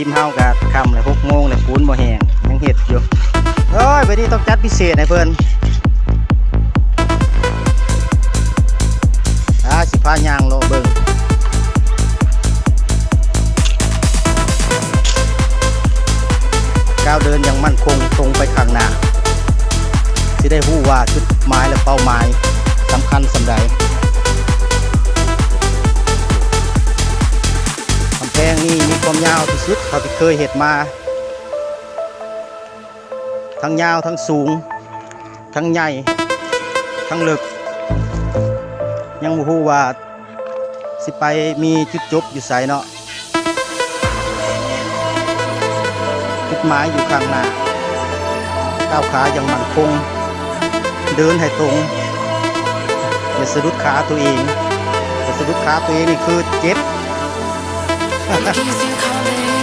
ทีมเฮากะค่ำเลย6 โมงเลยปูนบ่แห้งยังเห็ดอยู่เอ้ยไปนี่ต้องจัดพิเศษให้เพิ่นสิพายางโลเบิ่งก้าวเดินอย่างมั่นคงตรงไปข้างหน้าสิได้รู้ว่าจุดหมายและเป้าหมายสำคัญสำใดกำแพงนี่มีความยาวที่สุดเท่าที่เคยเห็นมาทั้งยาวทั้งสูงทั้งใหญ่ทั้งลึกยังบ่รู้ว่าสิไปมีจุดจบอยู่ไสเนาะจุดหมายอยู่ข้างหน้าก้าวขาอย่างมั่นคงเดินให้ตรงอย่าสะดุดขาตัวเองอย่าสะดุดขาตัวเองนี่คือเจ็บ